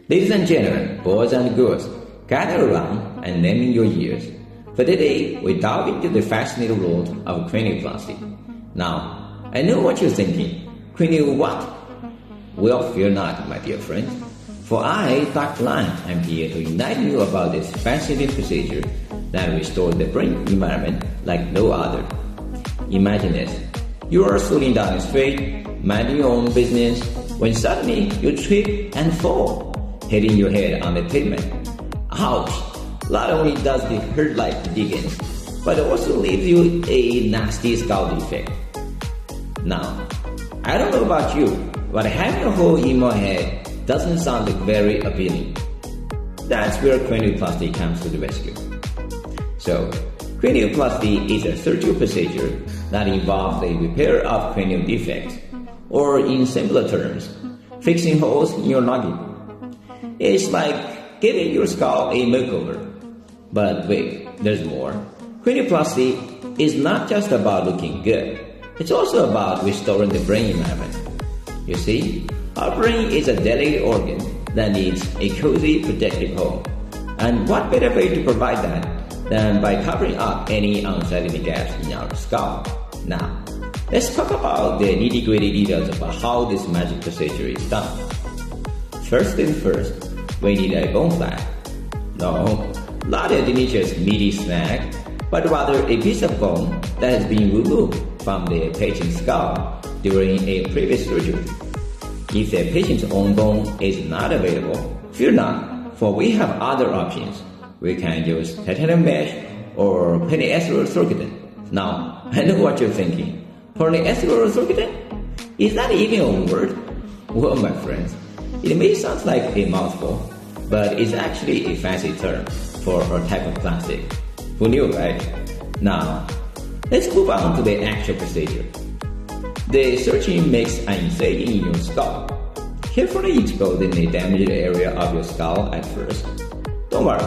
Ladies and gentlemen, boys and girls, gather around and lend me your ears. For today, we dive into the fascinating world of cranioplasty. Now, I know what you're thinking. Cranial what? Well, fear not, my dear friends. For I, Dr. Lan, am here to enlighten you about this fascinating procedure that restores the brain environment like no other. Imagine this. You are sitting down straight, minding your own business, when suddenly you trip and fall, hitting your head on the pavement. Ouch! Not only does it hurt like the dickens, but it also leaves you a nasty skull defect. Now, I don't know about you, but having a hole in my head doesn't sound very appealing. That's where cranioplasty comes to the rescue. So, cranioplasty is a surgical procedure that involves the repair of cranial defects, or in simpler terms, fixing holes in your noggin. It's like giving your skull a makeover. But wait, there's more. Cranioplasty is not just about looking good. It's also about restoring the brain environment. You see, our brain is a delicate organ that needs a cozy, protective home. And what better way to provide that than by covering up any unsightly gaps in our skull? Now, let's talk about the nitty-gritty details about how this magic procedure is done. First things first, we need a bone flap. No, not a delicious meaty snack, but rather a piece of bone that has been removed from the patient's skull during a previous surgery. If the patient's own bone is not available, fear not, for we have other options. We can use titanium mesh or polyethylene. Now, I know what you're thinking. Polyethylene? Is that even a word? Well, my friends, it may sound like a mouthful, but it's actually a fancy term for a type of plastic. Who knew, right? Now, let's move on to the actual procedure. The surgeon makes an incision in your skull, carefully exposing the damaged area of your skull at first. Don't worry,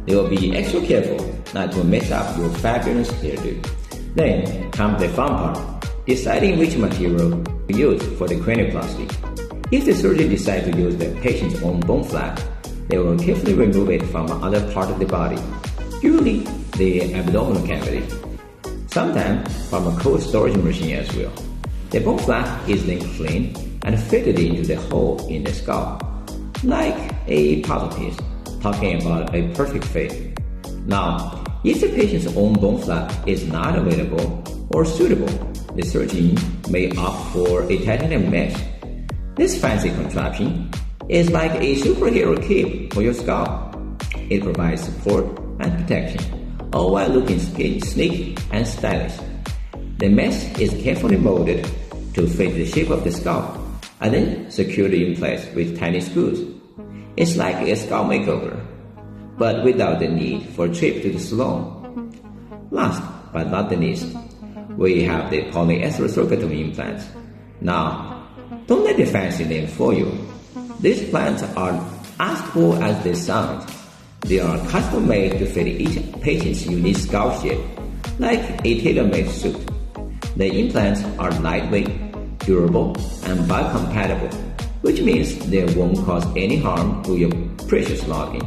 they will be extra careful not to mess up your fabulous hairdo. Then comes the fun part, deciding which material to use for the cranioplasty. If the surgeon decides to use the patient's own bone flap, they will carefully remove it from other part of the body, usually the abdominal cavity, sometimes from a cold storage machine as well. The bone flap is then cleaned and fitted into the hole in the skull, like a puzzle piece, talking about a perfect fit. Now, if the patient's own bone flap is not available or suitable, the surgeon may opt for a titanium mesh. This fancy contraption is like a superhero cape for your skull. It provides support and protection, all while looking sleek and stylish. The mesh is carefully molded to fit the shape of the skull, and then secured in place with tiny screws. It's like a skull makeover, but without the need for a trip to the salon. Last but not the least, we have the polyethylene implants. Now, don't let the fancy name fool you. These implants are as cool as they sound. They are custom made to fit each patient's unique skull shape, like a tailor-made suit. The implants are lightweight, durable, and biocompatible, which means they won't cause any harm to your precious noggin.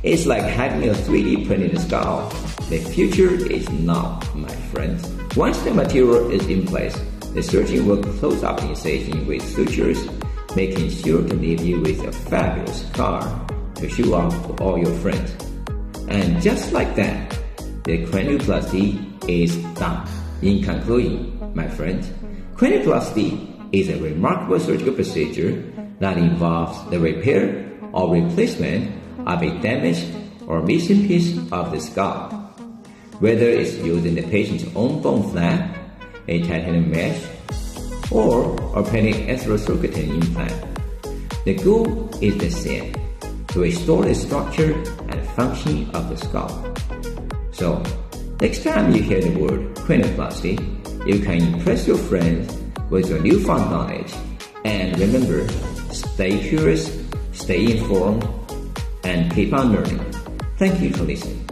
It's like having a 3D printed skull. The future is now, my friends. Once the material is in place, the surgeon will close up the incision with sutures, making sure to leave you with a fabulous scar to show off to all your friends. And just like that, the cranioplasty is done. In conclusion, my friends, cranioplasty is a remarkable surgical procedure that involves the repair or replacement of a damaged or missing piece of the skull. Whether it's using the patient's own bone flap, a titanium mesh, or a polyethylene implant, the goal is the same: to restore the structure and function of the skull. So, next time you hear the word cranioplasty, you can impress your friends with your newfound knowledge. And remember, stay curious, stay informed, and keep on learning. Thank you for listening.